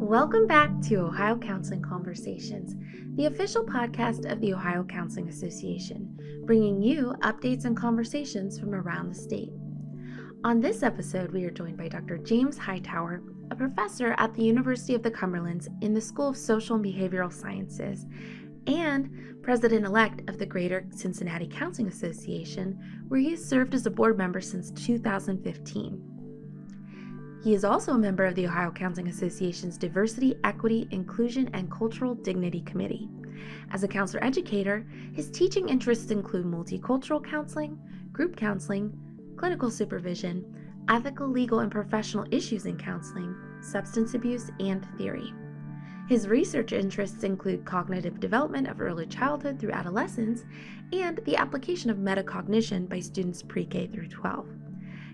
Welcome back to Ohio Counseling Conversations, the official podcast of the Ohio Counseling Association, bringing you updates and conversations from around the state. On this episode, we are joined by Dr. James Hightower, a professor at the University of the Cumberlands in the School of Social and Behavioral Sciences, and president-elect of the Greater Cincinnati Counseling Association, where he has served as a board member since 2015. He is also a member of the Ohio Counseling Association's Diversity, Equity, Inclusion, and Cultural Dignity Committee. As a counselor educator, his teaching interests include multicultural counseling, group counseling, clinical supervision, ethical, legal, and professional issues in counseling, substance abuse, and theory. His research interests include cognitive development of early childhood through adolescence and the application of metacognition by students pre-K through 12.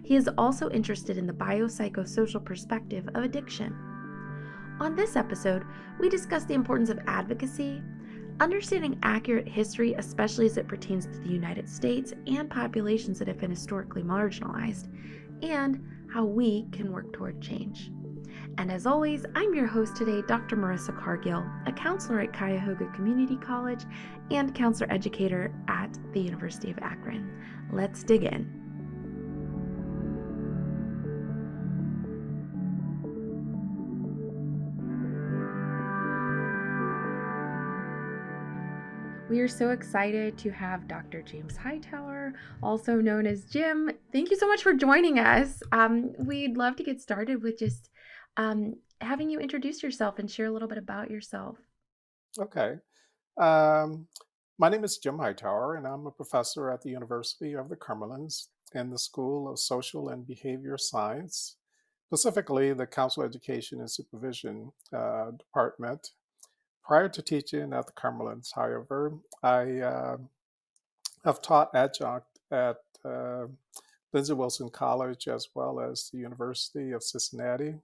He is also interested in the biopsychosocial perspective of addiction. On this episode, we discuss the importance of advocacy, understanding accurate history, especially as it pertains to the United States and populations that have been historically marginalized, and how we can work toward change. And as always, I'm your host today, Dr. Marisa Cargill, a counselor at Cuyahoga Community College and counselor educator at the University of Akron. Let's dig in. We are so excited to have Dr. James Hightower, also known as Jim. Thank you so much for joining us. We'd love to get started with just having you introduce yourself and share a little bit about yourself. Okay. Um, my name is Jim Hightower, and I'm a professor at the University of the Cumberlands in the School of Social and Behavior Science, specifically the Counselor Education and Supervision Department. Prior to teaching at the Cumberlands, however, I have taught adjunct at Lindsey Wilson College as well as the University of Cincinnati.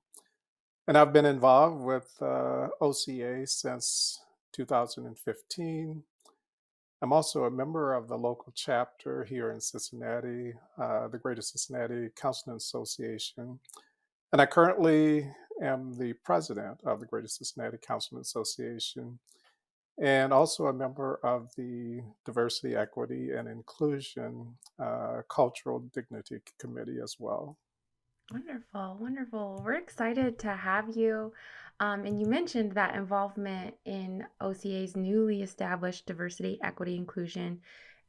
And I've been involved with OCA since 2015. I'm also a member of the local chapter here in Cincinnati, the Greater Cincinnati Counseling Association. And I currently am the president of the Greater Cincinnati Counseling Association and also a member of the Diversity, Equity, and Inclusion Cultural Dignity Committee as well. Wonderful, wonderful. We're excited to have you. And you mentioned that involvement in OCA's newly established Diversity, Equity, Inclusion,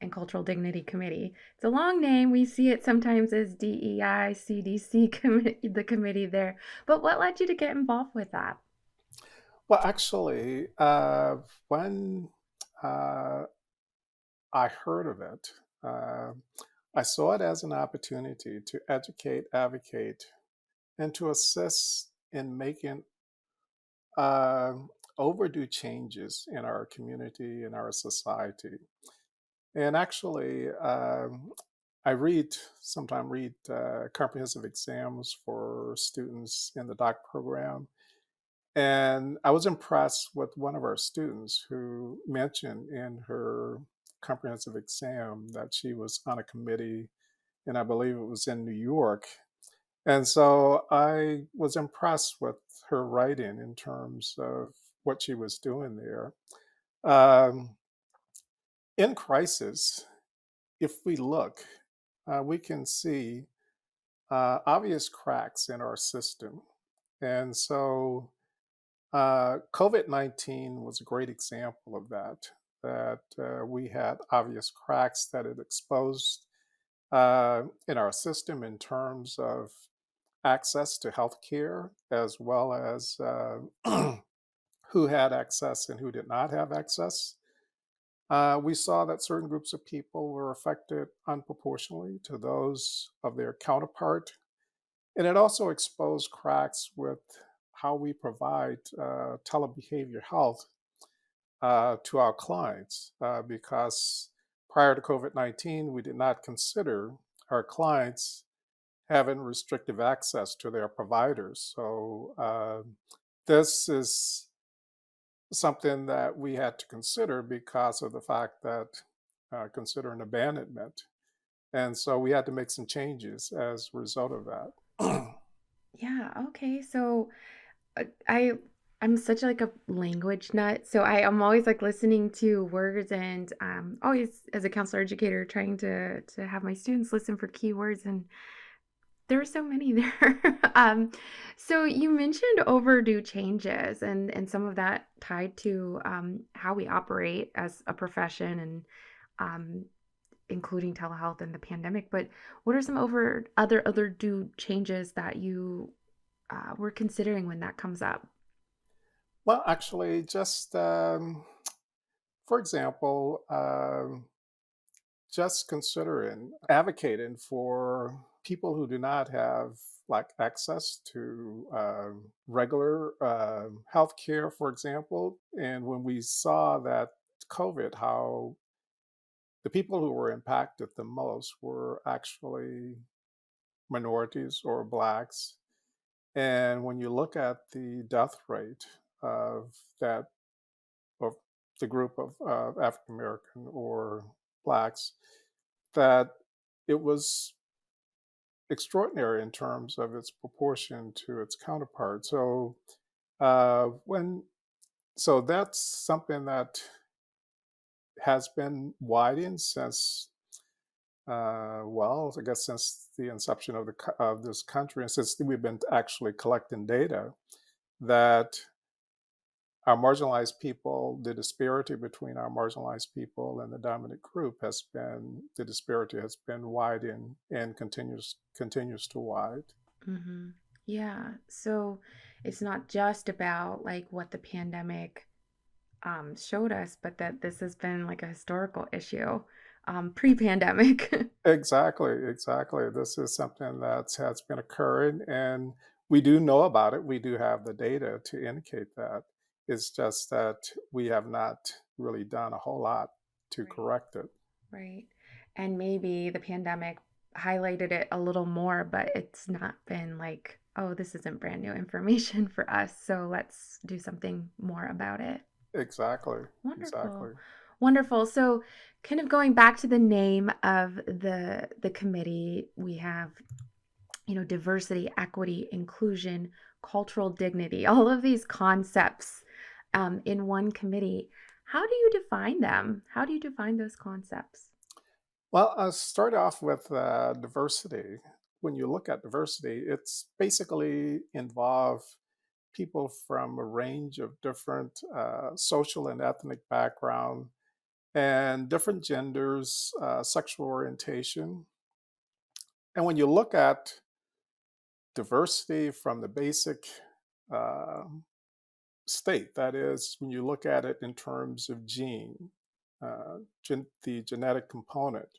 and Cultural Dignity Committee. It's a long name. We see it sometimes as DEICDC committee, the committee there. But what led you to get involved with that? Well, actually, when uh, I heard of it, uh, I saw it as an opportunity to educate, advocate, and to assist in making uh, overdue changes in our community, in our society. And actually, sometimes read comprehensive exams for students in the doc program. And I was impressed with one of our students who mentioned in her comprehensive exam that she was on a committee, and I believe it was in New York. And so I was impressed with her writing in terms of what she was doing there. Um, in crisis, if we look, we can see obvious cracks in our system. And so COVID-19 was a great example of that we had obvious cracks that it exposed in our system in terms of access to healthcare, as well as who had access and who did not have access. We saw that certain groups of people were affected unproportionately to those of their counterpart. And it also exposed cracks with how we provide telebehavior health to our clients because prior to COVID 19, we did not consider our clients having restrictive access to their providers. So, this is something that we had to consider because of the fact that considering abandonment. And so we had to make some changes as a result of that. Yeah, okay. So I I'm such like a language nut, so I'm always like listening to words and always as a counselor educator trying to have my students listen for keywords and there are so many there. So you mentioned overdue changes and some of that tied to how we operate as a profession and um, including telehealth and the pandemic. But what are some other due changes that you were considering when that comes up? Well, actually, just for example, just considering advocating for people who do not have like access to regular health care, for example. And when we saw that COVID, how the people who were impacted the most were actually minorities or blacks. And when you look at the death rate of that, of the group of African American or blacks, that it was extraordinary in terms of its proportion to its counterpart. So when so that's something that has been widened since well, I guess since the inception of of this country, and since we've been actually collecting data, that our marginalized people, the disparity between our marginalized people and the dominant group has been the disparity has been widened and continues to widen. Hmm. Yeah. So it's not just about like what the pandemic showed us, but that this has been like a historical issue pre-pandemic. Exactly, exactly. This is something that has been occurring, and we do know about it. We do have the data to indicate that. It's just that we have not really done a whole lot to Right. correct it. Right. And maybe the pandemic highlighted it a little more, but it's not been like, oh, this isn't brand new information for us. So let's do something more about it. Exactly, Wonderful. exactly. Wonderful. So kind of going back to the name of the committee, we have, diversity, equity, inclusion, cultural dignity, all of these concepts in one committee. How do you define them? How do you define those concepts? Well, I'll start off with diversity. When you look at diversity, it's basically involve people from a range of different social and ethnic background and different genders, sexual orientation. And when you look at diversity from the basic uh, state, that is, when you look at it in terms of the genetic component,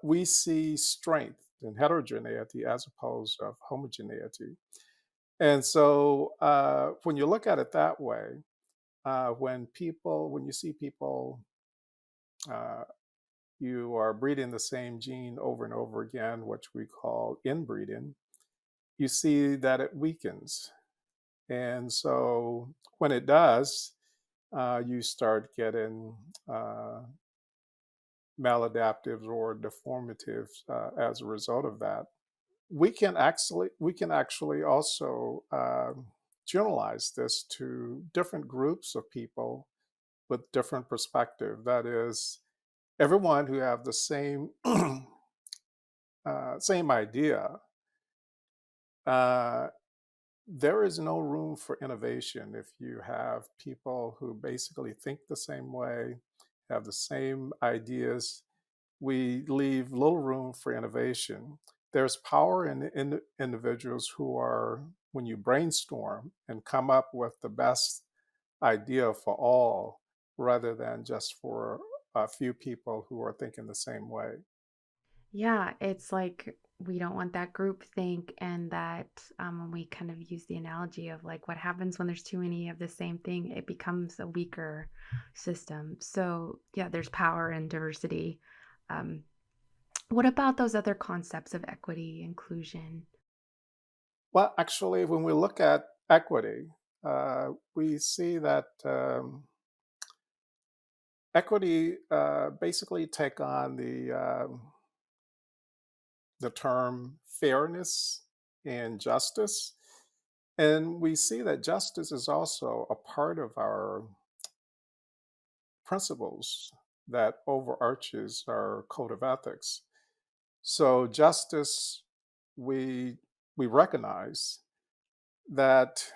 we see strength and heterogeneity as opposed to homogeneity. And so when you look at it that way, when you see people, uh, you are breeding the same gene over and over again, which we call inbreeding, you see that it weakens. And so when it does, you start getting maladaptives or deformatives as a result of that. We can actually also generalize this to different groups of people with different perspective. That is, everyone who have the same same idea. Uh, there is no room for innovation if you have people who basically think the same way, have the same ideas. We leave little room for innovation. There's power in individuals who are, when you brainstorm and come up with the best idea for all, rather than just for a few people who are thinking the same way. Yeah, it's like we don't want that group think, and that when we kind of use the analogy of like what happens when there's too many of the same thing, it becomes a weaker system. So, yeah, there's power in diversity. Um, what about those other concepts of equity, inclusion? Well, actually, when we look at equity, we see that equity basically take on the term fairness and justice. And we see that justice is also a part of our principles that overarches our code of ethics. So justice, we we recognize that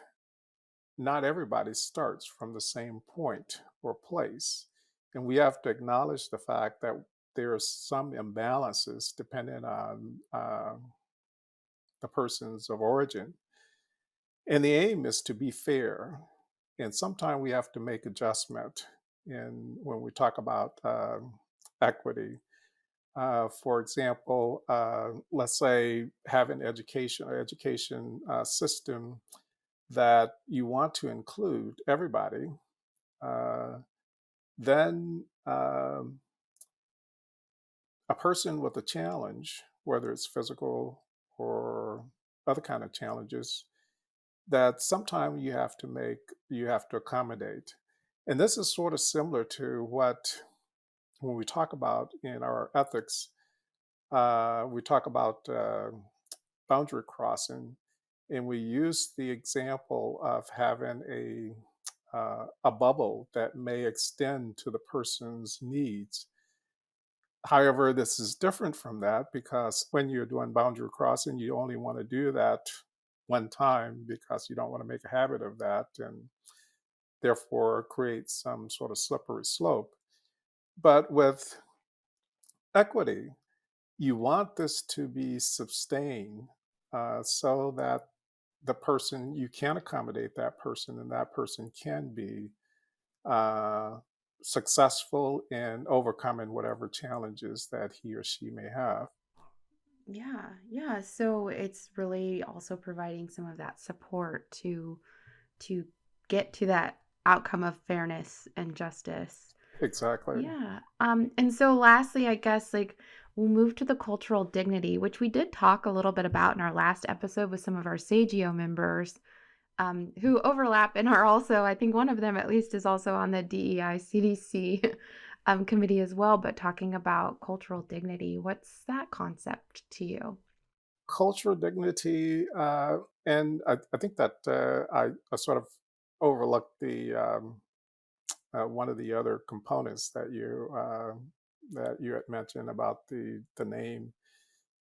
not everybody starts from the same point or place. And we have to acknowledge the fact that there are some imbalances depending on the person's of origin. And the aim is to be fair. And sometimes we have to make adjustment in when we talk about equity. For example, let's say have an education system that you want to include everybody, uh, then a person with a challenge, whether it's physical or other kind of challenges, that sometimes you have to accommodate. And this is sort of similar to what when we talk about in our ethics, we talk about boundary crossing, and we use the example of having a bubble that may extend to the person's needs. However, this is different from that because when you're doing boundary crossing, you only want to do that one time because you don't want to make a habit of that and therefore create some sort of slippery slope. But with equity, you want this to be sustained so that the person, you can accommodate that person and that person can be uh, successful in overcoming whatever challenges that he or she may have. Yeah, yeah. So it's really also providing some of that support to get to that outcome of fairness and justice. Exactly. Yeah. And so lastly, I guess like we'll move to the cultural dignity, which we did talk a little bit about in our last episode with some of our Sagio members, who overlap and are also, I think one of them at least is also on the DEI CDC committee as well, but talking about cultural dignity. What's that concept to you? Cultural dignity, and I think that I sort of overlooked the one of the other components that you had mentioned about the name,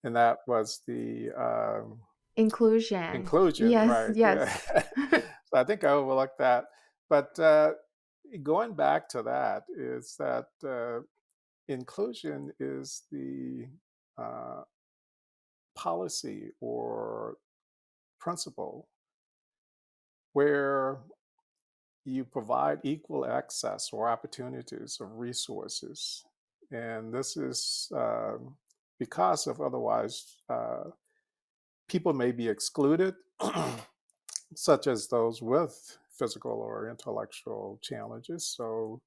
and that was the Inclusion. inclusion, Yes, right? Yeah. yes. So I think I overlooked that, but going back to that is that inclusion is the uh, policy or principle where you provide equal access or opportunities of resources. And this is because of otherwise people may be excluded, such as those with physical or intellectual challenges. So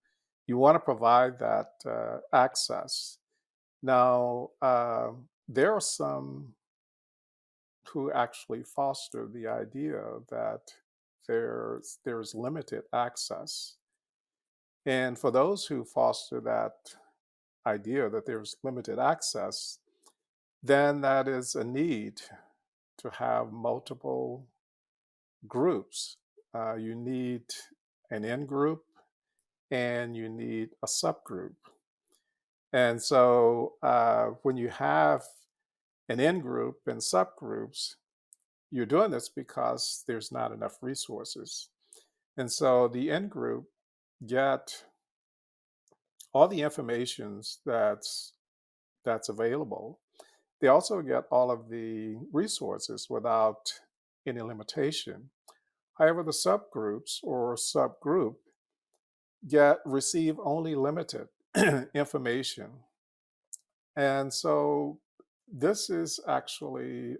you want to provide that access. Now, there are some who actually foster the idea that there's limited access. And for those who foster that idea that there's limited access, then that is a need to have multiple groups. You need an in group and you need a subgroup. And so when you have an in group and subgroups, you're doing this because there's not enough resources. And so the in group get all the informations that's available. They also get all of the resources without any limitation. However, the subgroups or subgroup get receive only limited information. And so this is actually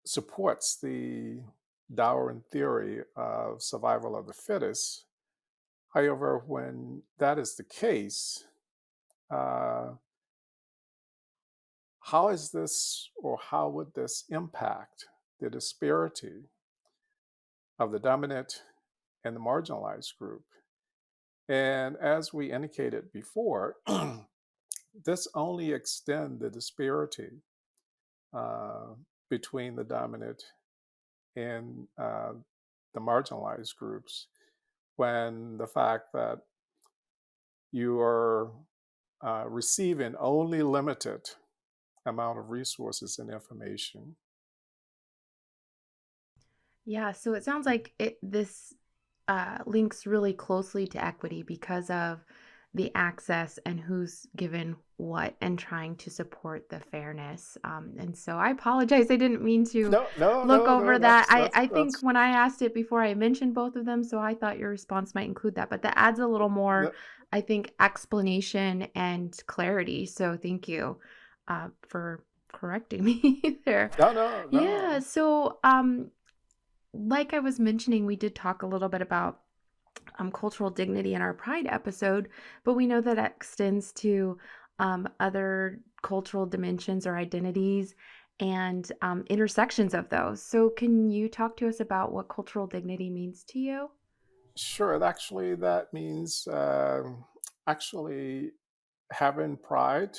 supports the Darwin theory of survival of the fittest. However, when that is the case, uh, how is this or how would this impact the disparity of the dominant and the marginalized group? And as we indicated before, this only extends the disparity uh, between the dominant and the marginalized groups, when the fact that you are receiving only limited amount of resources and information. Yeah, so it sounds like this links really closely to equity because of the access and who's given what and trying to support the fairness. And so I apologize. I didn't mean to No, no, look no, no. over that. I think That's when I asked it before, I mentioned both of them. So I thought your response might include that. But that adds a little more, no, I think, explanation and clarity. So thank you for correcting me there. no, no, Yeah. no. So, like I was mentioning, we did talk a little bit about cultural dignity in our Pride episode, but we know that extends to other cultural dimensions or identities and intersections of those. So, can you talk to us about what cultural dignity means to you? Sure. Actually, that means actually having pride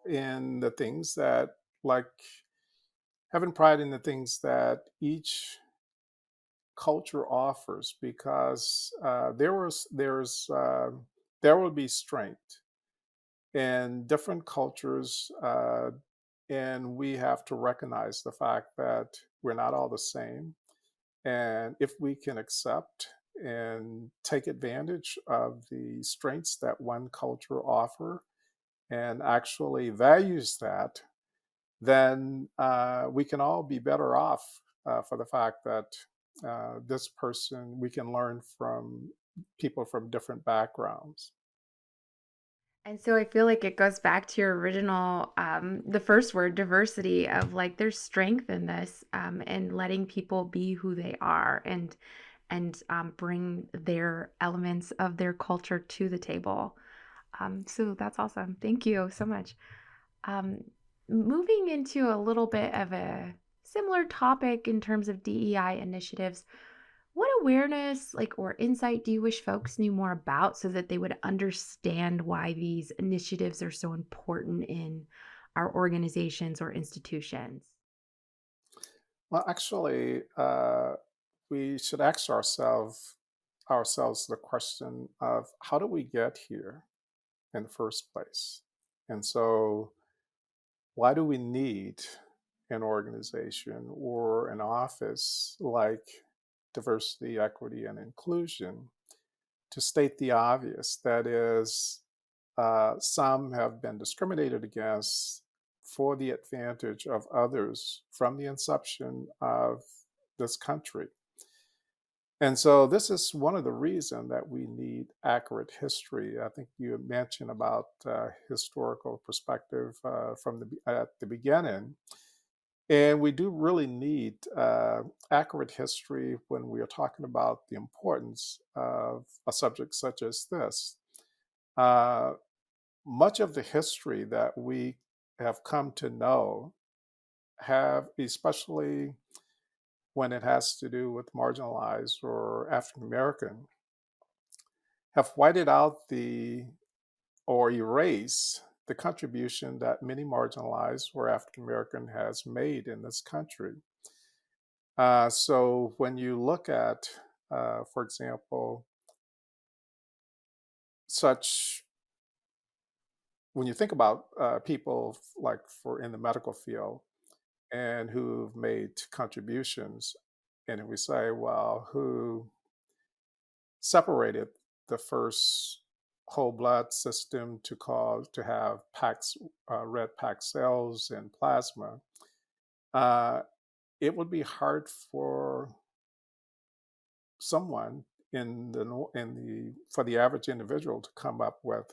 in the things that, like, having pride in the things that each culture offers, because there will be strength in different cultures, and we have to recognize the fact that we're not all the same. And if we can accept and take advantage of the strengths that one culture offer and actually values that, then we can all be better off for the fact that this person, we can learn from people from different backgrounds. And so I feel like it goes back to your original, the first word, diversity, of like there's strength in this, and letting people be who they are and bring their elements of their culture to the table. So that's awesome. Thank you so much. Um, Moving into a little bit of a similar topic in terms of DEI initiatives, what awareness, like, or insight do you wish folks knew more about so that they would understand why these initiatives are so important in our organizations or institutions? Well, actually, we should ask ourselves the question of how do we get here in the first place? And so, why do we need an organization or an office like diversity, equity, and inclusion? To state the obvious, that is, some have been discriminated against for the advantage of others from the inception of this country. And so this is one of the reasons that we need accurate history. I think you mentioned about historical perspective from at the beginning. And we do really need accurate history when we are talking about the importance of a subject such as this. Uh, Much of the history that we have come to know have, especially when it has to do with marginalized or African American, have whited out the or erased the contribution that many marginalized or African American has made in this country. So when you look at, for example, such when you think about people like for in the medical field and who've made contributions, and if we say, well, who separated the first whole blood system to have packs, red packed cells and plasma, uh, it would be hard for someone for the average individual to come up with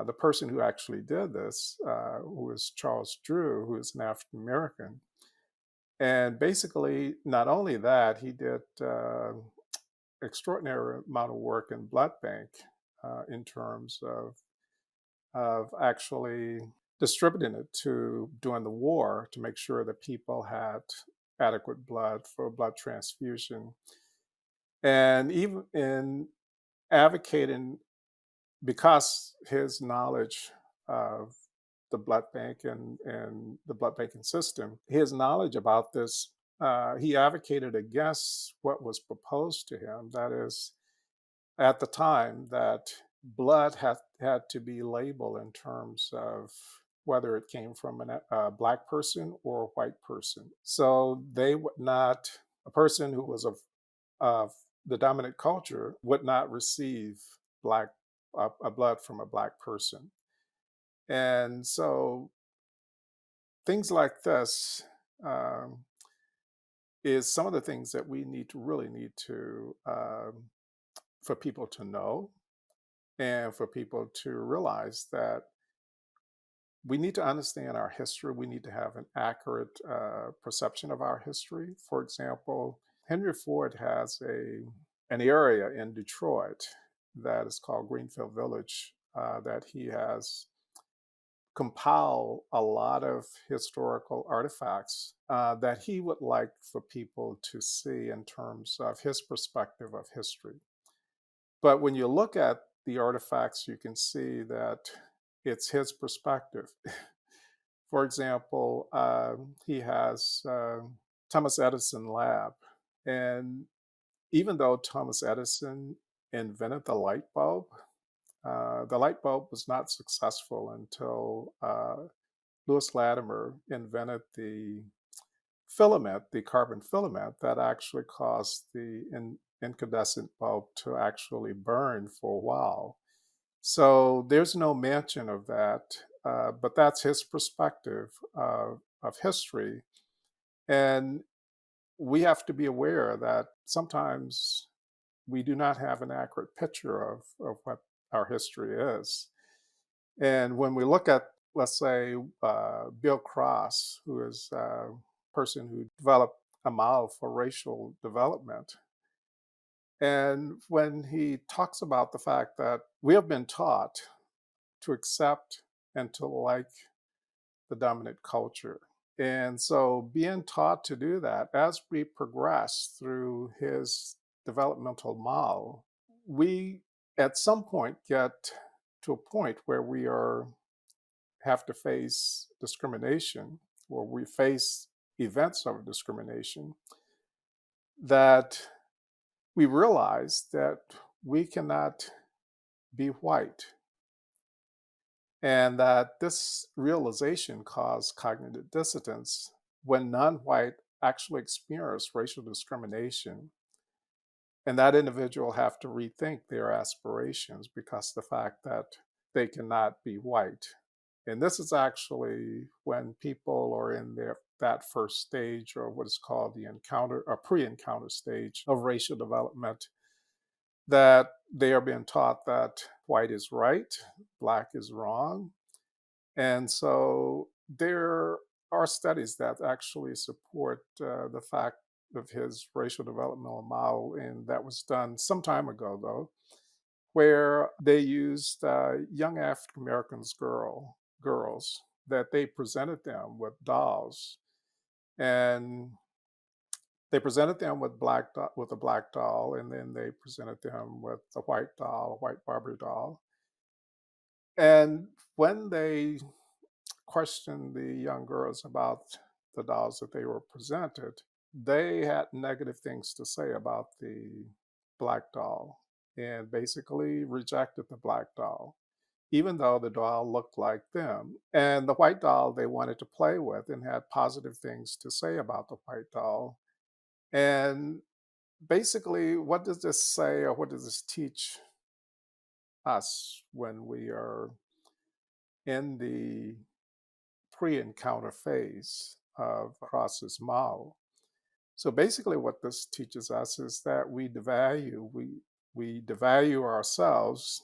the person who actually did this, who is Charles Drew, who is an African American. And basically, not only that, he did extraordinary amount of work in blood bank in terms of actually distributing it to during the war to make sure that people had adequate blood for blood transfusion, and even in advocating because his knowledge of the blood bank and the blood banking system. His knowledge about this, he advocated against what was proposed to him. That is, at the time, that blood had to be labeled in terms of whether it came from a black person or a white person. So they would not, a person who was of the dominant culture would not receive black a blood from a black person. And so things like this um, is some of the things that we need to really need to for people to know and for people to realize that we need to understand our history. We need to have an accurate perception of our history. For example, Henry Ford has an area in Detroit that is called Greenfield Village that he has compiled a lot of historical artifacts that he would like for people to see in terms of his perspective of history. But when you look at the artifacts, you can see that it's his perspective. For example, he has Thomas Edison Lab. And even though Thomas Edison invented the light bulb was not successful until Louis Latimer invented the filament, the carbon filament, that actually caused the incandescent bulb to actually burn for a while. So there's no mention of that, but that's his perspective of history. And we have to be aware that sometimes we do not have an accurate picture of what our history is. And when we look at, let's say, Bill Cross, who is a person who developed a model for racial development, and when he talks about the fact that we have been taught to accept and to like the dominant culture. And so being taught to do that as we progress through his developmental model, we at some point get to a point where we are have to face discrimination, or we face events of discrimination, that we realize that we cannot be white, and that this realization caused cognitive dissonance when non-white actually experience racial discrimination, and that individual have to rethink their aspirations because the fact that they cannot be white. And this is actually when people are in that first stage, or what is called the encounter or pre-encounter stage of racial development, that they are being taught that white is right, black is wrong. And so there are studies that actually support the fact of his racial developmental model, and that was done some time ago, though, where they used young African Americans girls, that they presented them with dolls, and they presented them with with a black doll, and then they presented them with a white doll, a white Barbie doll. And when they questioned the young girls about the dolls that they were presented, they had negative things to say about the black doll and basically rejected the black doll, even though the doll looked like them. And the white doll they wanted to play with and had positive things to say about the white doll. And basically, what does this say, or what does this teach us when we are in the pre-encounter phase of Cross's model? So basically, what this teaches us is that we devalue ourselves,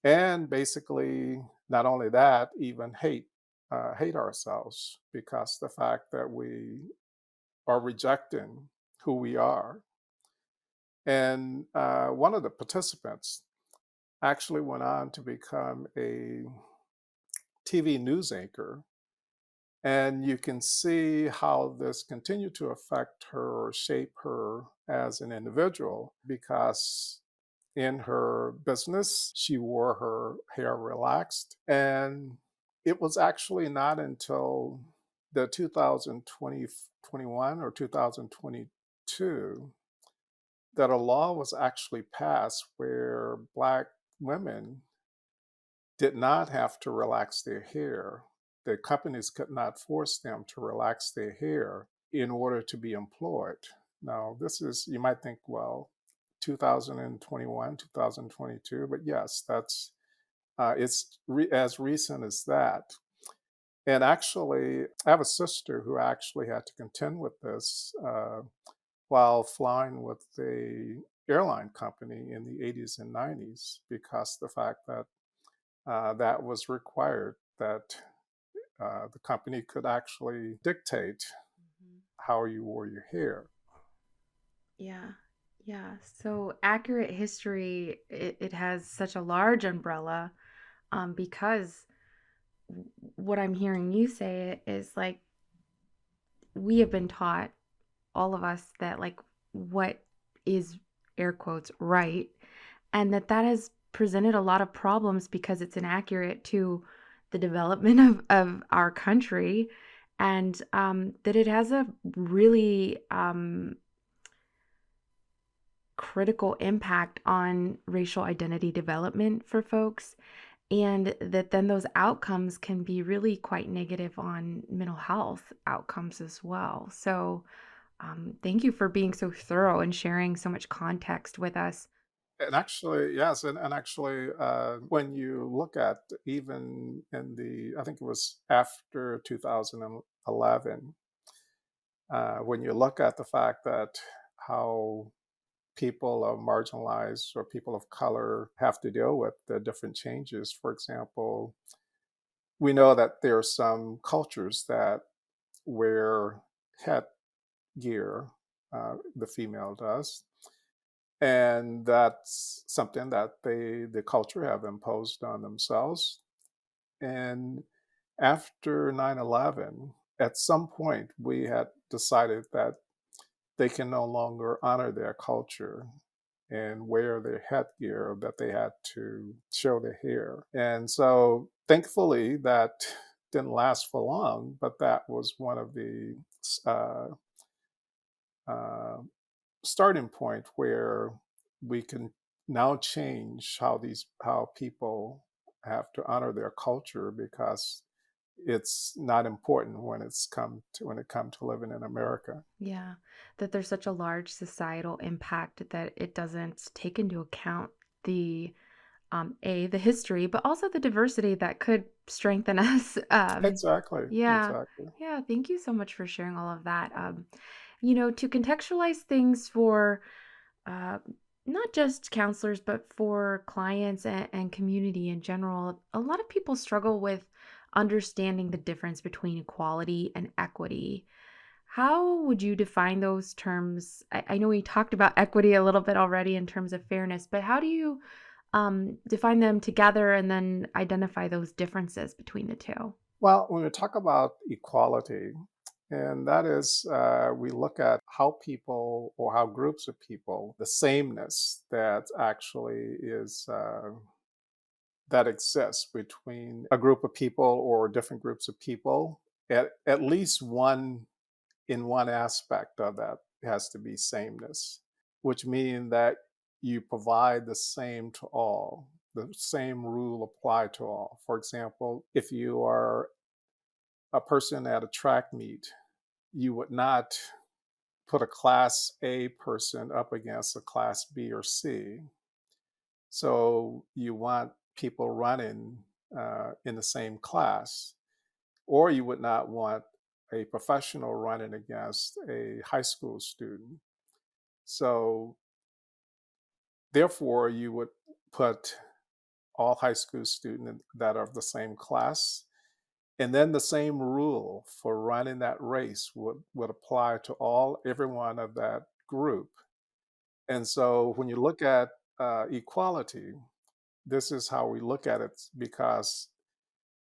and basically, not only that, even hate ourselves, because the fact that we are rejecting who we are. And one of the participants actually went on to become a TV news anchor. And you can see how this continued to affect her or shape her as an individual, because in her business, she wore her hair relaxed. And it was actually not until the 2021 or 2022 that a law was actually passed where Black women did not have to relax their hair. The companies could not force them to relax their hair in order to be employed. Now, this is, you might think, well, 2021, 2022, but yes, as recent as that. And actually, I have a sister who actually had to contend with this while flying with a airline company in the 80s and 90s because the fact that that was required, that the company could actually dictate Mhm. how you wore your hair. Yeah. Yeah. So accurate history, it has such a large umbrella, because what I'm hearing you say is like we have been taught, all of us, that like what is air quotes right, and that has presented a lot of problems because it's inaccurate to the development of our country, and that it has a really critical impact on racial identity development for folks, and that then those outcomes can be really quite negative on mental health outcomes as well. So, thank you for being so thorough and sharing so much context with us. And actually, yes, and actually, when you look at even in I think it was after 2011, when you look at the fact that how people of marginalized or people of color have to deal with the different changes. For example, we know that there are some cultures that wear headgear, the female does, and that's something that the culture have imposed on themselves. And after 9/11, at some point, we had decided that they can no longer honor their culture and wear their headgear, that they had to show their hair. And so thankfully that didn't last for long, but that was one of the uh, uh, starting point where we can now change how people have to honor their culture because it's not important when it comes to living in America. Yeah, that there's such a large societal impact that it doesn't take into account the the history, but also the diversity that could strengthen us. Exactly, Yeah, exactly. yeah. Thank you so much for sharing all of that. To contextualize things for uh, not just counselors, but for clients and community in general, a lot of people struggle with understanding the difference between equality and equity. How would you define those terms? I know we talked about equity a little bit already in terms of fairness, but how do you define them together and then identify those differences between the two? Well, when we talk about equality, and that is, we look at how people or how groups of people, the sameness that actually that exists between a group of people or different groups of people, at least one aspect of that has to be sameness, which means that you provide the same to all. The same rule apply to all. For example, if you are a person at a track meet, you would not put a class A person up against a class B or C. So you want people running in the same class, or you would not want a professional running against a high school student. So therefore, you would put all high school students that are of the same class. And then the same rule for running that race would apply to everyone of that group. And so when you look at equality, this is how we look at it because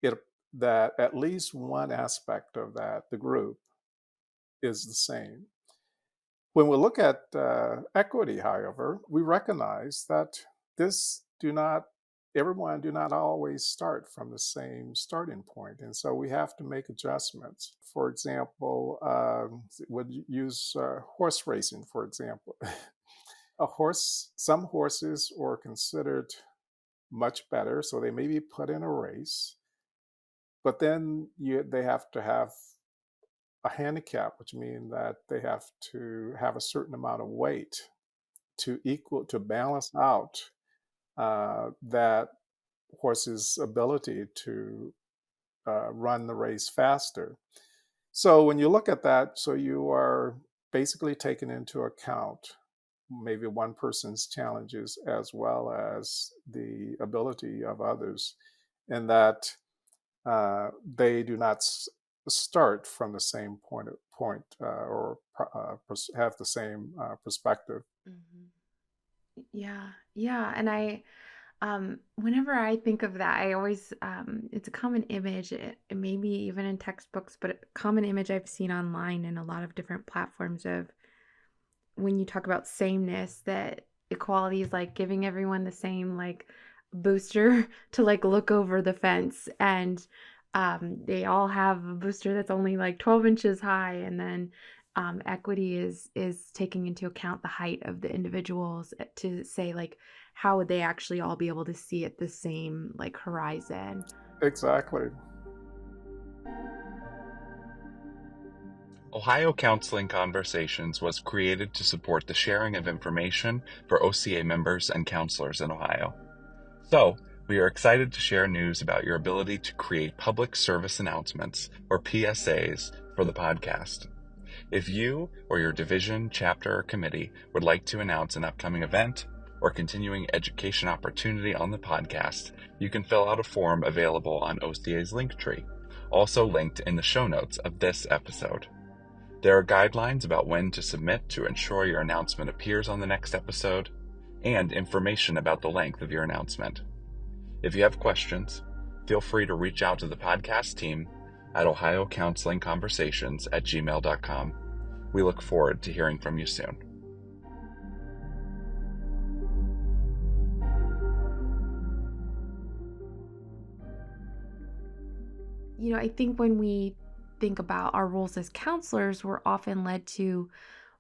it that at least one aspect of that, the group, is the same. When we look at equity, however, we recognize that this do not everyone do not always start from the same starting point, and so we have to make adjustments. For example, would use horse racing, for example. Some horses are considered much better, so they may be put in a race, but then they have to have a handicap, which means that they have to have a certain amount of weight to balance out that horse's ability to run the race faster. So when you look at that, so you are basically taking into account maybe one person's challenges as well as the ability of others, and that they do not start from the same point or have the same perspective. Mhm. Yeah, yeah, and whenever I think of that, I always, it's a common image, it may be even in textbooks, but a common image I've seen online in a lot of different platforms of when you talk about sameness, that equality is like giving everyone the same like booster to like look over the fence, and they all have a booster that's only like 12 inches high, and then equity is taking into account the height of the individuals to say like how would they actually all be able to see at the same like horizon. Exactly. Ohio Counseling Conversations was created to support the sharing of information for OCA members and counselors in Ohio. So, we are excited to share news about your ability to create public service announcements, or PSAs, for the podcast. If you or your division, chapter, or committee would like to announce an upcoming event or continuing education opportunity on the podcast, you can fill out a form available on OCA's Linktree, also linked in the show notes of this episode. There are guidelines about when to submit to ensure your announcement appears on the next episode, and information about the length of your announcement. If you have questions, feel free to reach out to the podcast team at ohiocounselingconversations@gmail.com. We look forward to hearing from you soon. I think when we think about our roles as counselors, we're often led to,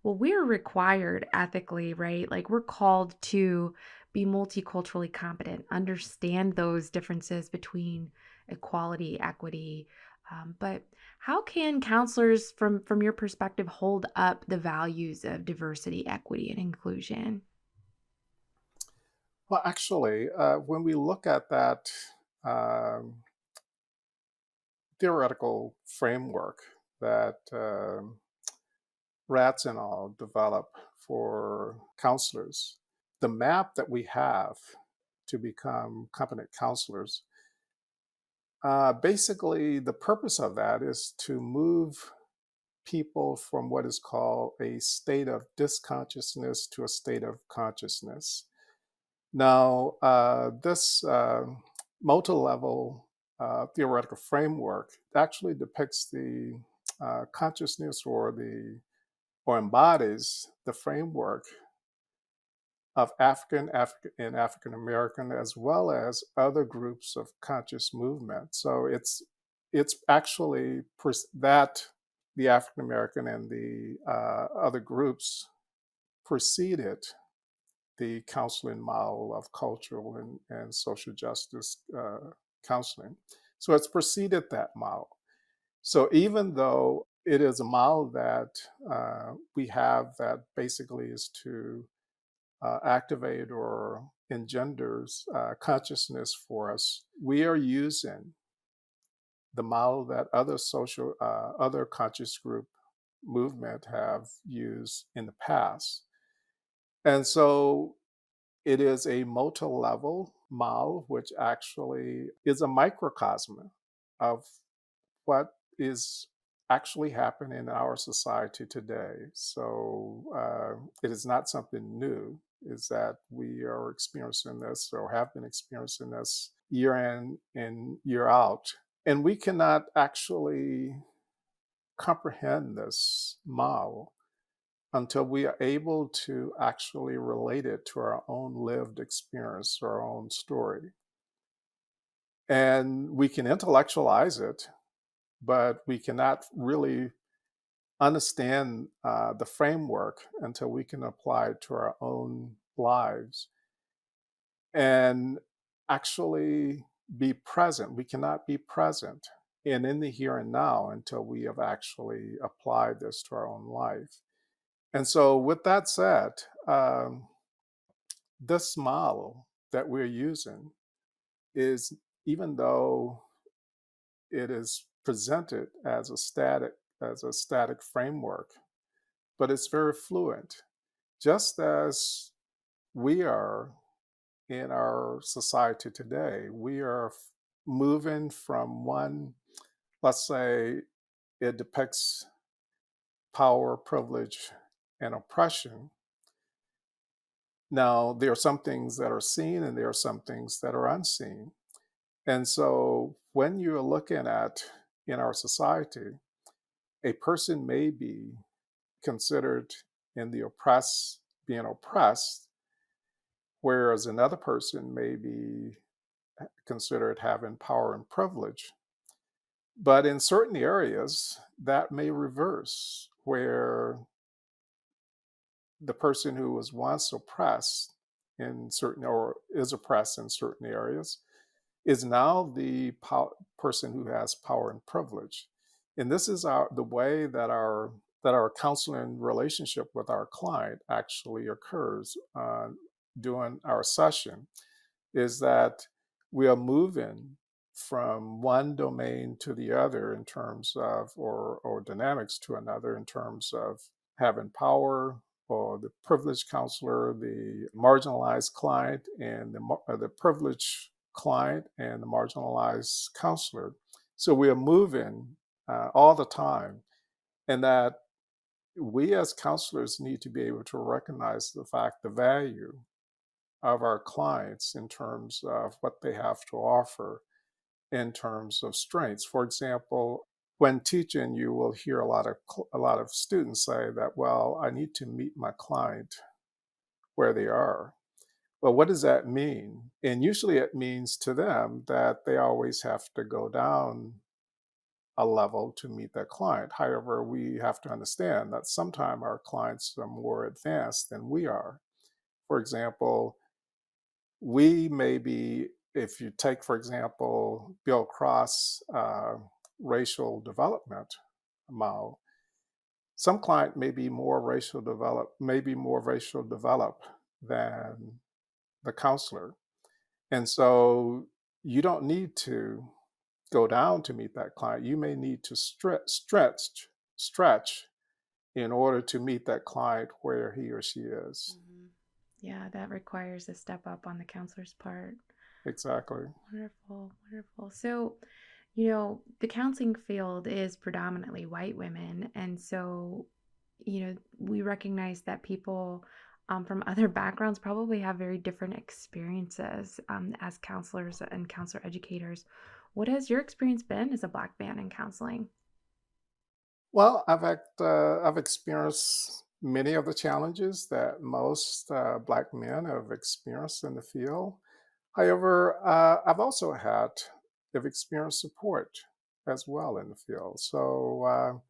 well, we're required ethically, right? Like we're called to be multiculturally competent, understand those differences between equality, equity. But how can counselors, from your perspective, hold up the values of diversity, equity, and inclusion? Well, actually, when we look at that um, theoretical framework that Rats and all develop for counselors, the map that we have to become competent counselors, basically the purpose of that is to move people from what is called a state of disconsciousness to a state of consciousness. Now, this multi-level theoretical framework actually depicts the consciousness or embodies the framework of and African American, as well as other groups of conscious movement. So it's actually that the African American and the other groups preceded the counseling model of cultural and social justice counseling. So it's preceded that model. So even though it is a model that we have that basically is to activate or engenders consciousness for us, we are using the model that other conscious group movement have used in the past. And so it is a multi-level model, which actually is a microcosm of what is actually happening in our society today. So it is not something new, is that we are experiencing this or have been experiencing this year in and year out. And we cannot actually comprehend this model until we are able to actually relate it to our own lived experience, our own story. And we can intellectualize it, but we cannot really understand the framework until we can apply it to our own lives and actually be present. We cannot be present and in the here and now until we have actually applied this to our own life. And so, with that said, this model that we're using is, even though it is presented as a static framework, but it's very fluent, just as we are in our society today. We are moving from one, let's say it depicts power, privilege, and oppression. Now, there are some things that are seen and there are some things that are unseen. And so when you're looking at in our society, a person may be considered in the being oppressed, whereas another person may be considered having power and privilege. But in certain areas, that may reverse, where the person who was once oppressed in certain or is oppressed in certain areas is now the person who has power and privilege. And this is the way that our counseling relationship with our client actually occurs during our session, is that we are moving from one domain to the other in terms of, or dynamics to another in terms of having power, or the privileged counselor, the marginalized client, and the privileged client and the marginalized counselor. So we are moving all the time, and that we as counselors need to be able to recognize the value of our clients in terms of what they have to offer in terms of strengths. For example, when teaching, you will hear a lot of students say that, well, I need to meet my client where they are. Well, what does that mean? And usually it means to them that they always have to go down a level to meet their client. However, we have to understand that sometimes our clients are more advanced than we are. For example, we may be, if you take, for example, Bill Cross racial development model, some client may be more racial developed than the counselor. And so you don't need to go down to meet that client. You may need to stretch in order to meet that client where he or she is. Mm-hmm. Yeah, that requires a step up on the counselor's part. Exactly. Wonderful, wonderful. So, the counseling field is predominantly white women. And so, we recognize that people from other backgrounds probably have very different experiences as counselors and counselor educators. What has your experience been as a Black man in counseling? Well, I've experienced many of the challenges that most Black men have experienced in the field. However, I've experienced support as well in the field. So,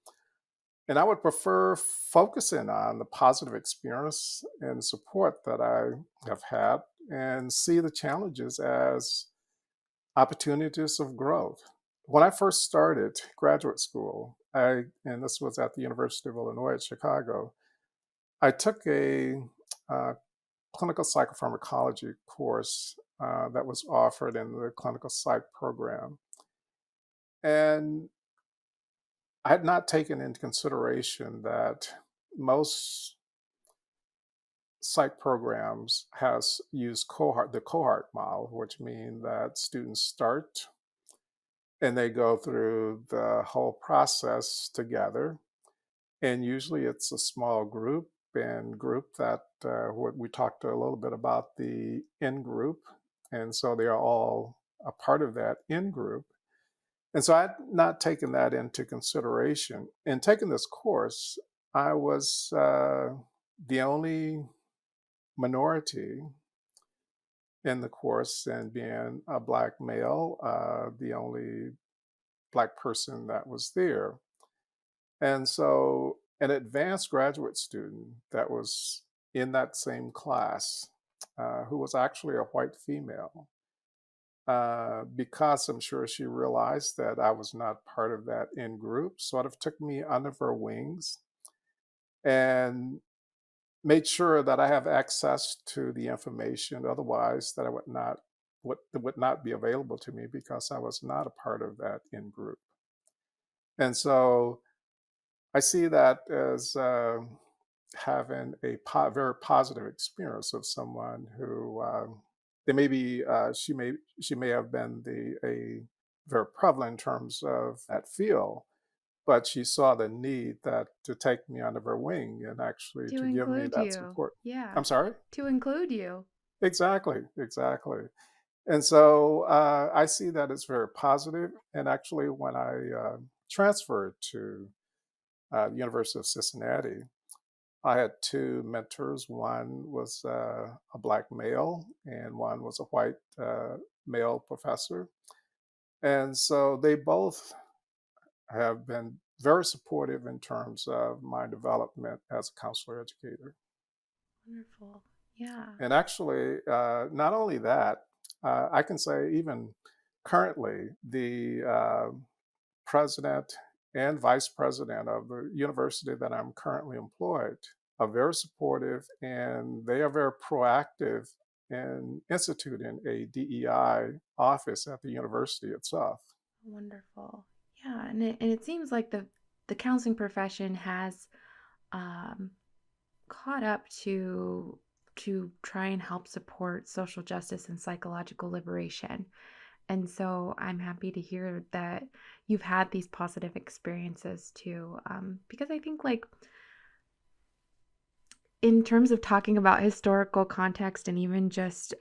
and I would prefer focusing on the positive experience and support that I have had, and see the challenges as opportunities of growth. When I first started graduate school, and this was at the University of Illinois at Chicago, I took a clinical psychopharmacology course that was offered in the clinical psych program. And I had not taken into consideration that most psych programs has used the cohort model, which means that students start and they go through the whole process together. And usually it's a small group, and group that what we talked a little bit about the in group. And so they are all a part of that in group. And so I had not taken that into consideration. In taking this course, I was the only minority in the course, and being a Black male, the only Black person that was there. And so an advanced graduate student that was in that same class, who was actually a white female, because I'm sure she realized that I was not part of that in group, sort of took me under her wings and made sure that I have access to the information, otherwise that I would not be available to me because I was not a part of that in group. And so I see that as having a very positive experience of someone who they may be she may have been a very prevalent in terms of that field, but she saw the need that to take me under her wing and actually To to give me include that you. support. Yeah. I'm sorry. To include you. Exactly, exactly. And so I see that as very positive. And actually, when I transferred to the University of Cincinnati, I had two mentors. One was a Black male, and one was a white male professor. And so they both have been very supportive in terms of my development as a counselor educator. Wonderful. Yeah. And actually, not only that, I can say even currently, the president and vice president of the university that I'm currently employed are very supportive, and they are very proactive in instituting a DEI office at the university itself. Wonderful. Yeah, and it seems like the counseling profession has um, caught up to try and help support social justice and psychological liberation. And so I'm happy to hear that you've had these positive experiences too, because I think like in terms of talking about historical context and even just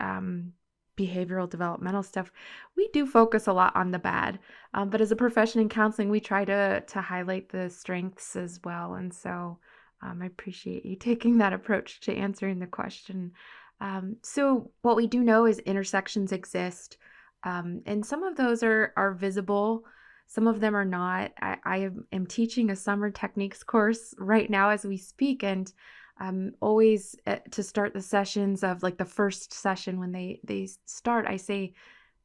behavioral developmental stuff, we do focus a lot on the bad. But as a profession in counseling, we try to highlight the strengths as well. And so I appreciate you taking that approach to answering the question. So what we do know is intersections exist, and some of those are visible. Some of them are not. I am teaching a summer techniques course right now as we speak, and always to start the sessions of like the first session when they start, I say,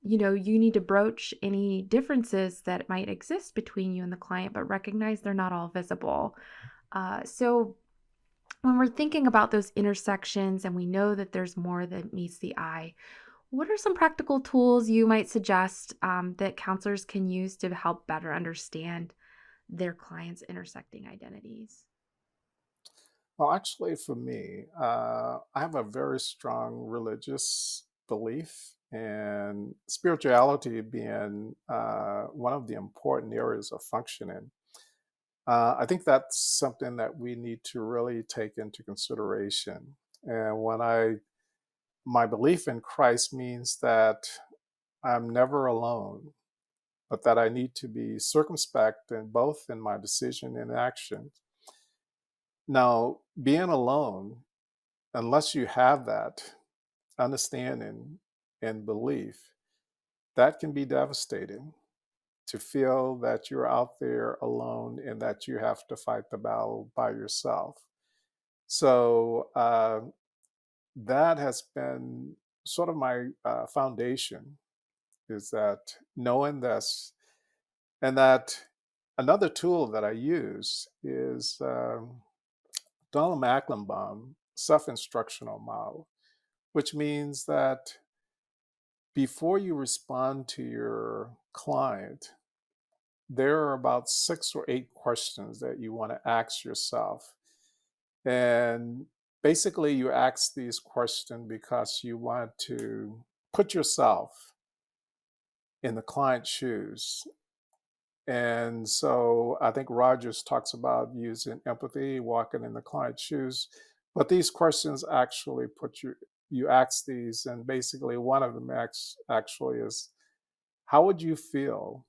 you need to broach any differences that might exist between you and the client, but recognize they're not all visible. So when we're thinking about those intersections and we know that there's more that meets the eye, what are some practical tools you might suggest that counselors can use to help better understand their clients' intersecting identities? Well, actually, for me, I have a very strong religious belief, and spirituality being one of the important areas of functioning. I think that's something that we need to really take into consideration. And my belief in Christ means that I'm never alone, but that I need to be circumspect in both in my decision and action. Now, being alone, unless you have that understanding and belief, that can be devastating to feel that you're out there alone and that you have to fight the battle by yourself. So that has been sort of my foundation, is that knowing this, and that another tool that I use is Donald Macklenbaum self-instructional model, which means that before you respond to your client, there are about 6 or 8 questions that you want to ask yourself. And basically, you ask these questions because you want to put yourself in the client's shoes. And so I think Rogers talks about using empathy, walking in the client's shoes. But these questions actually you ask these, and basically one of them actually is, how would you feel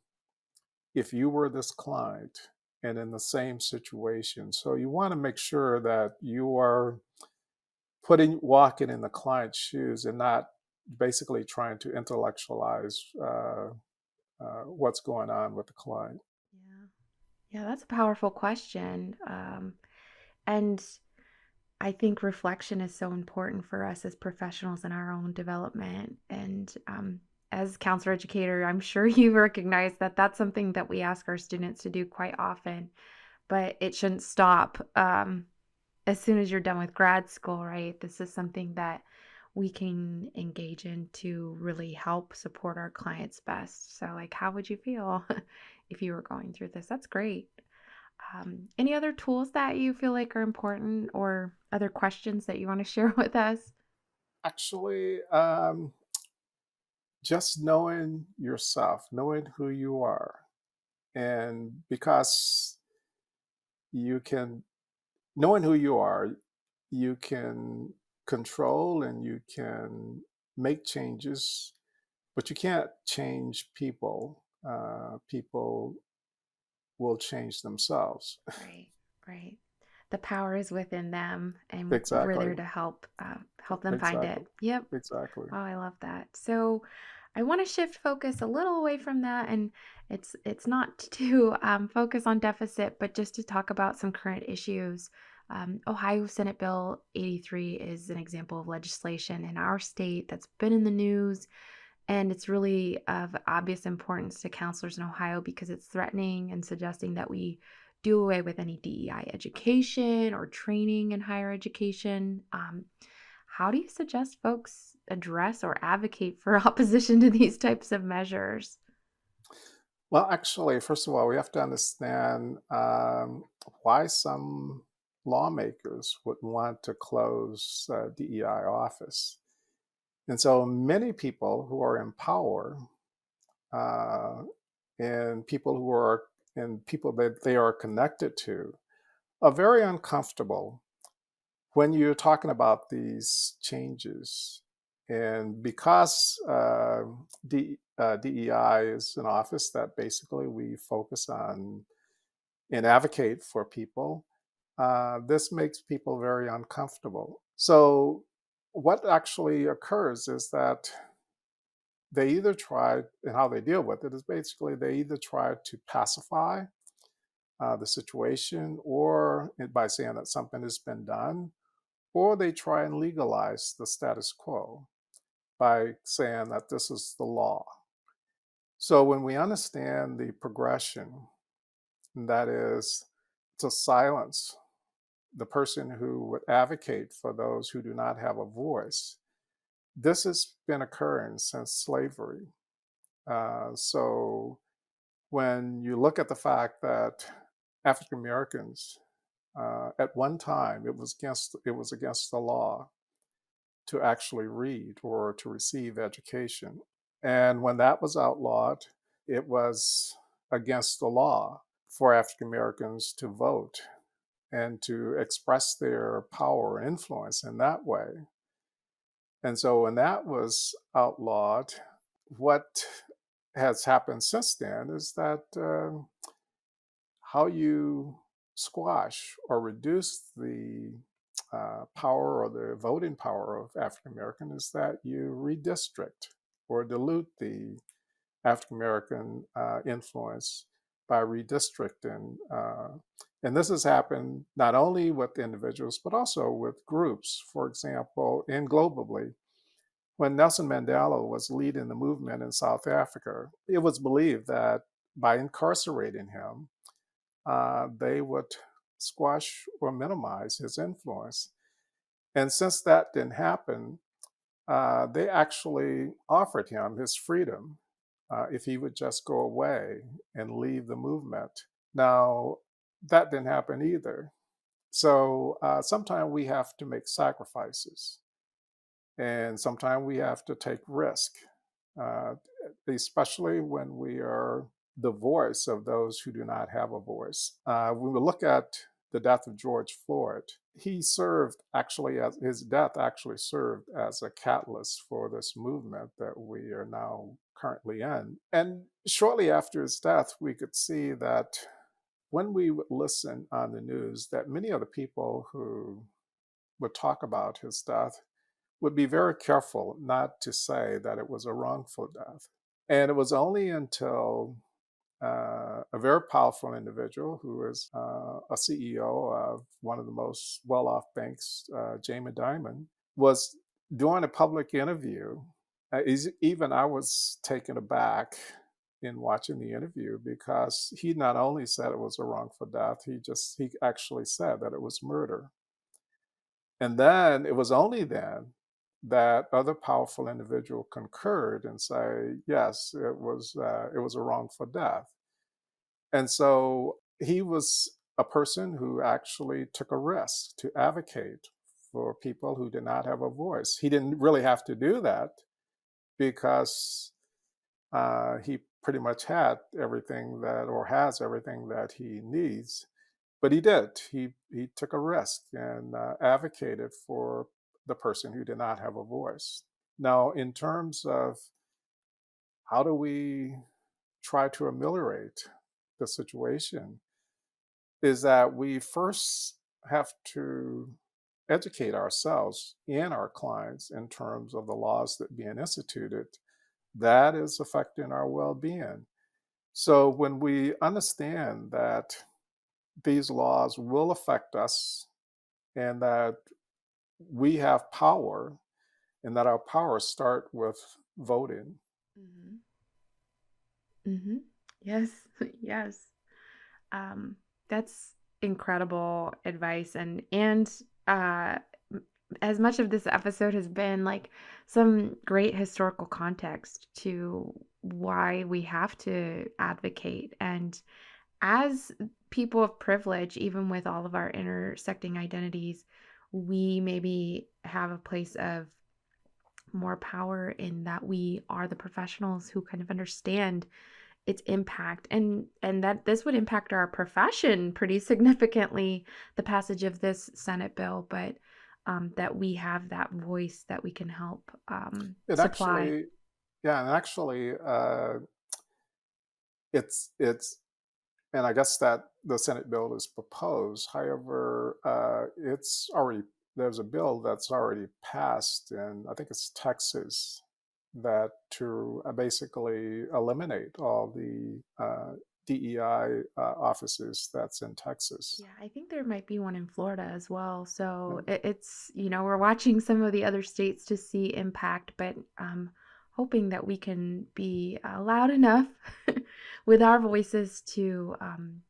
if you were this client and in the same situation? So you want to make sure that you are walking in the client's shoes and not basically trying to intellectualize what's going on with the client. Yeah. Yeah, that's a powerful question. And I think reflection is so important for us as professionals in our own development. And as counselor educator, I'm sure you recognize that that's something that we ask our students to do quite often, but it shouldn't stop as soon as you're done with grad school, right? This is something that we can engage in to really help support our clients best. So, like, how would you feel if you were going through this? That's great. Any other tools that you feel like are important or other questions that you want to share with us? Actually, just knowing yourself, knowing who you are, and because you can, knowing who you are, you can control and you can make changes, but you can't change people. People will change themselves. Right, right. The power is within them, and we're Exactly. there to help them find Exactly. it. Yep. Exactly. Oh, I love that. So I want to shift focus a little away from that, and it's not to focus on deficit, but just to talk about some current issues. Ohio Senate Bill 83 is an example of legislation in our state that's been in the news, and it's really of obvious importance to counselors in Ohio because it's threatening and suggesting that we do away with any DEI education or training in higher education. How do you suggest folks address or advocate for opposition to these types of measures? Well, actually, first of all, we have to understand why some lawmakers would want to close DEI office. And so many people who are in power uh, and people who are and people that they are connected to are very uncomfortable when you're talking about these changes. And because DEI is an office that basically we focus on and advocate for people, this makes people very uncomfortable. So, what actually occurs is that they either try, and how they deal with it is basically they either try to pacify the situation or by saying that something has been done, or they try and legalize the status quo by saying that this is the law. So when we understand the progression, that is to silence the person who would advocate for those who do not have a voice, this has been occurring since slavery. So when you look at the fact that African Americans, at one time, it was against the law to actually read or to receive education. And when that was outlawed, it was against the law for African Americans to vote and to express their power and influence in that way. And so when that was outlawed, what has happened since then is that how you squash or reduce the power or the voting power of African American is that you redistrict or dilute the African American influence by redistricting. And this has happened not only with individuals, but also with groups. For example, and globally, when Nelson Mandela was leading the movement in South Africa, it was believed that by incarcerating him, they would squash or minimize his influence. And since that didn't happen, they actually offered him his freedom if he would just go away and leave the movement. Now, that didn't happen either. So sometimes we have to make sacrifices, and sometimes we have to take risk, uh, especially when we are the voice of those who do not have a voice. When we look at the death of George Floyd, he served actually as his death actually served as a catalyst for this movement that we are now currently in. And shortly after his death, we could see that when we would listen on the news, that many of the people who would talk about his death would be very careful not to say that it was a wrongful death. And it was only until a very powerful individual who is a CEO of one of the most well-off banks, Jamie Dimon, was doing a public interview. Even I was taken aback in watching the interview because he not only said it was a wrongful death, he actually said that it was murder. And then it was only then that other powerful individual concurred and say, yes, it was a wrongful death. And so he was a person who actually took a risk to advocate for people who did not have a voice. He didn't really have to do that because he pretty much had everything that, or has everything that he needs. But he did. He took a risk and advocated for the person who did not have a voice. Now, in terms of how do we try to ameliorate the situation, is that we first have to educate ourselves and our clients in terms of the laws that are being instituted that is affecting our well-being. So when we understand that these laws will affect us and that we have power and that our power start with voting. Mm-hmm. Mm-hmm. Yes, yes. That's incredible advice, and as much of this episode has been like some great historical context to why we have to advocate. And as people of privilege, even with all of our intersecting identities, we maybe have a place of more power in that we are the professionals who kind of understand its impact, and that this would impact our profession pretty significantly, the passage of this Senate bill, but that we have that voice that we can help It supply. actually, yeah, and actually, it's, and I guess that the Senate bill is proposed. However, there's a bill that's already passed, and I think it's Texas, that to basically eliminate all the DEI offices that's in Texas. Yeah, I think there might be one in Florida as well. So Yeah. it's, we're watching some of the other states to see impact, but hoping that we can be loud enough with our voices to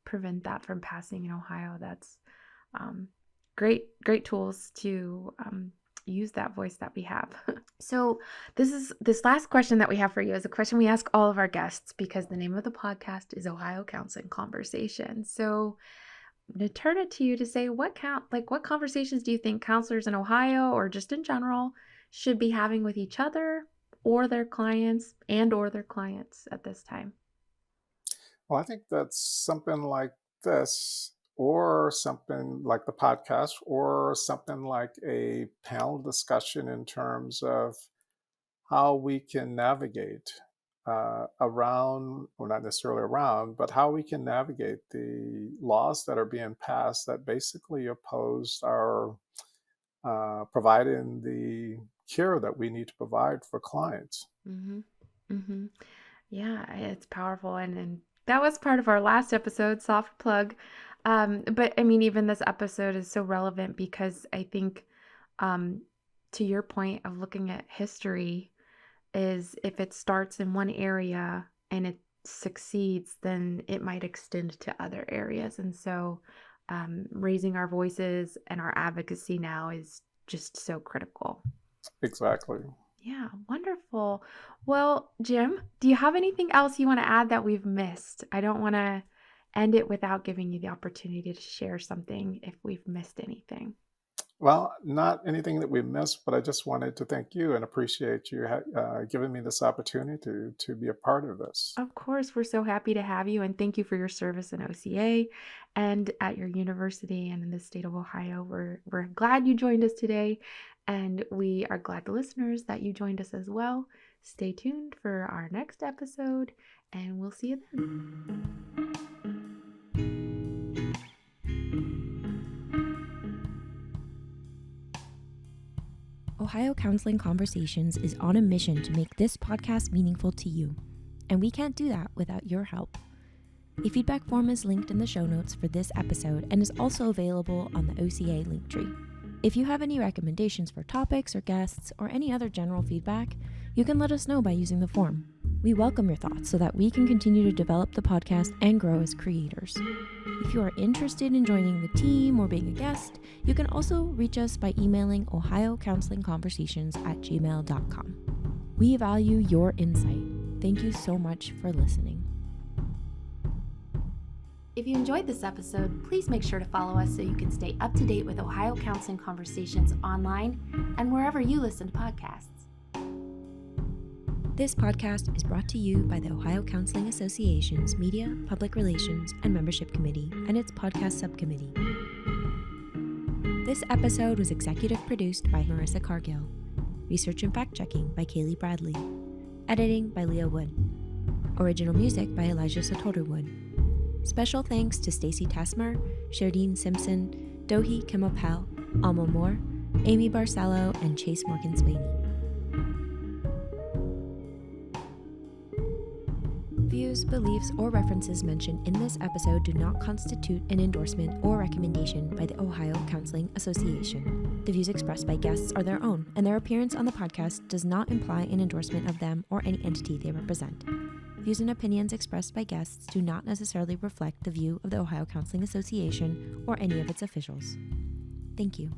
prevent that from passing in Ohio. That's um, great tools to use that voice that we have. So this last question that we have for you is a question we ask all of our guests because the name of the podcast is Ohio Counseling Conversation. So I'm going to turn it to you to say what conversations do you think counselors in Ohio or just in general should be having with each other or their clients at this time? Well, I think that's something like this, or something like the podcast, or something like a panel discussion in terms of how we can navigate around, or not necessarily around, but how we can navigate the laws that are being passed that basically oppose our providing the care that we need to provide for clients. Mm-hmm. Mm-hmm. Yeah, it's powerful. And that was part of our last episode, soft plug. But I mean, even this episode is so relevant because I think, um, to your point of looking at history, is if it starts in one area and it succeeds, then it might extend to other areas. And so, raising our voices and our advocacy now is just so critical. Exactly. Yeah, wonderful. Well, Jim, do you have anything else you want to add that we've missed? I don't want to end it without giving you the opportunity to share something if we've missed anything. Well, not anything that we missed, but I just wanted to thank you and appreciate you giving me this opportunity to be a part of this. Of course, we're so happy to have you, and thank you for your service in OCA and at your university and in the state of Ohio. We're glad you joined us today, and we are glad, the listeners, that you joined us as well. Stay tuned for our next episode, and we'll see you then. Ohio Counseling Conversations is on a mission to make this podcast meaningful to you, and we can't do that without your help. A feedback form is linked in the show notes for this episode and is also available on the OCA linktree. If you have any recommendations for topics or guests or any other general feedback, you can let us know by using the form. We welcome your thoughts so that we can continue to develop the podcast and grow as creators. If you are interested in joining the team or being a guest, you can also reach us by emailing ohiocounselingconversations@gmail.com. We value your insight. Thank you so much for listening. If you enjoyed this episode, please make sure to follow us so you can stay up to date with Ohio Counseling Conversations online and wherever you listen to podcasts. This podcast is brought to you by the Ohio Counseling Association's Media, Public Relations, and Membership Committee and its podcast subcommittee. This episode was executive produced by Marisa Cargill. Research and fact-checking by Kailey Bradley. Editing by Leah Wood. Original music by Elijah Sotoru Wood. Special thanks to Stacy Tasmer, Sherdine Simpson, Dohi Kimopel, Alma Moore, Amy Barcelo, and Chase Morgan-Spaney. Views, beliefs, or references mentioned in this episode do not constitute an endorsement or recommendation by the Ohio Counseling Association. The views expressed by guests are their own, and their appearance on the podcast does not imply an endorsement of them or any entity they represent. Views and opinions expressed by guests do not necessarily reflect the view of the Ohio Counseling Association or any of its officials. Thank you.